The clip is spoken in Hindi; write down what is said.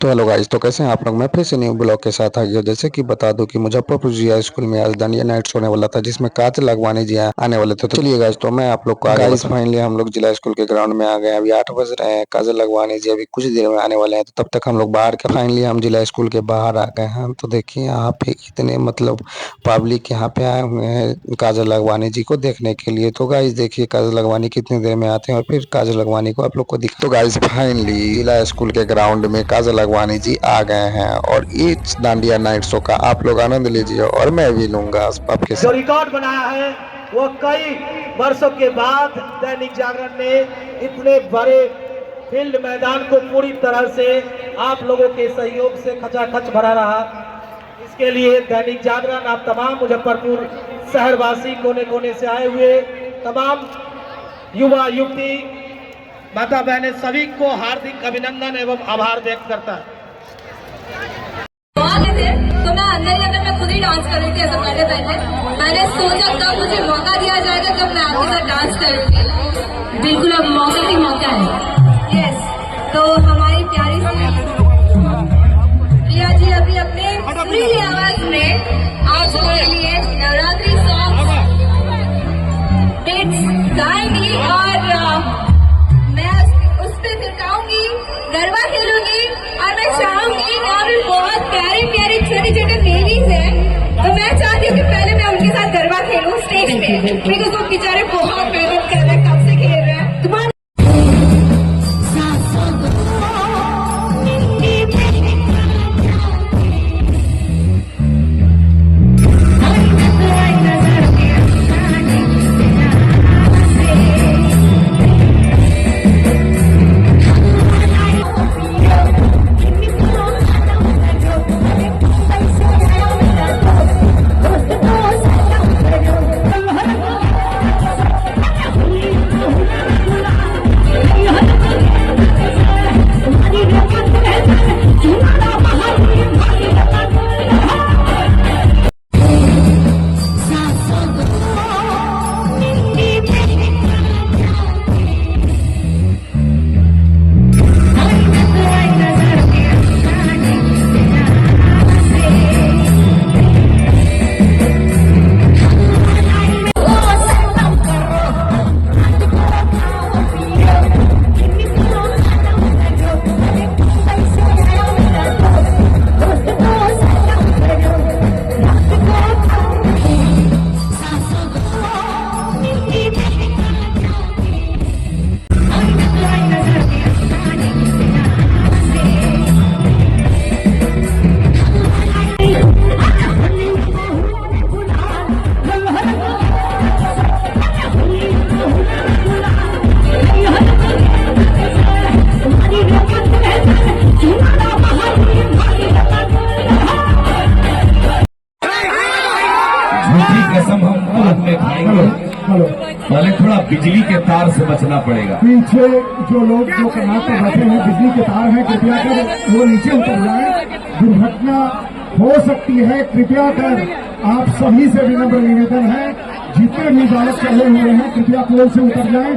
तो हेलो गाइस, तो कैसे हैं आप लोग। मैं फिर से न्यू ब्लॉग के साथ आ गया। जैसे कि बता दूं कि मुजफ्फरपुर जिला स्कूल में आज दांडिया नाइट्स होने वाला था, जिसमें काजल लगवानी जी आने वाले थे। तो चलिए गाइस, तो मैं आप लोग को गाइस फाइनली हम लोग जिला स्कूल के ग्राउंड में आ गए हैं। अभी 8 बज रहे हैं। काजल लगवानी जी अभी कुछ देर में आने वाले हैं, तो तब तक हम लोग बाहर के फाइनली हम जिला स्कूल के बाहर आ गए हैं। तो देखिए यहाँ पे इतने मतलब पब्लिक यहाँ पे आए हुए हैं काजल लगवानी जी को देखने के लिए। तो गाइस देखिए काजल लगवानी कितनी देर में आते हैं और फिर काजल लगवानी को आप लोग को दिखा। तो गाइस फाइनली जिला स्कूल के ग्राउंड में काजल लगवानी जी आ गए हैं और इस दांडिया नाइट शो का आप लोग आनंद लीजिए और मैं भी लूंगा आपके साथ। जो रिकॉर्ड बनाया है वो कई वर्षों के बाद दैनिक जागरण ने इतने बड़े फील्ड मैदान को पूरी तरह से आप लोगों के सहयोग से खचाखच भरा रहा। इसके लिए दैनिक जागरण आप तमाम मुजफ्फरपुर शहरवासी कोने कोने से आए हुए तमाम युवा युवती माता बहनें सभी को हार्दिक अभिनंदन एवं आभार व्यक्त करता है। तो मैं अंदर ही अंदर मैं खुद ही डांस कर रही थी। ऐसा पहले मैंने सोचा तब मुझे मौका दिया जाएगा जब मैं आपके साथ डांस करूंगी। बिल्कुल अब मौका ही मौका है। यस, तो हमारी प्यारी सी प्रिया जी अभी अपने सुरीली आवाज में आप सबके लिए नवरात्रि सॉन्ग गाएंगी और मैं उस पर दिखाऊंगी, गरबा खेलूंगी और मैं चाहूंगी और भी बहुत प्यारी प्यारी छोटे छोटे बेबीज हैं, तो मैं चाहती हूँ कि पहले मैं उनके साथ गरबा खेलूं स्टेज पे, बिकॉज वो बेचारे बहुत मेहनत कर रहे हैं, कब से खेल रहे हैं। तुम्हारे कसम हम बाद में खाएंगे, पहले थोड़ा बिजली के तार से बचना पड़ेगा। पीछे जो लोग जो कर्नाटक में बैठे हैं, बिजली के तार हैं, कृपया कर वो नीचे उतर जाए, दुर्घटना हो सकती है। कृपया कर आप सभी से विनम्र निवेदन है, जितने भी बालक चले हुए हैं कृपया पोल से उतर जाएं।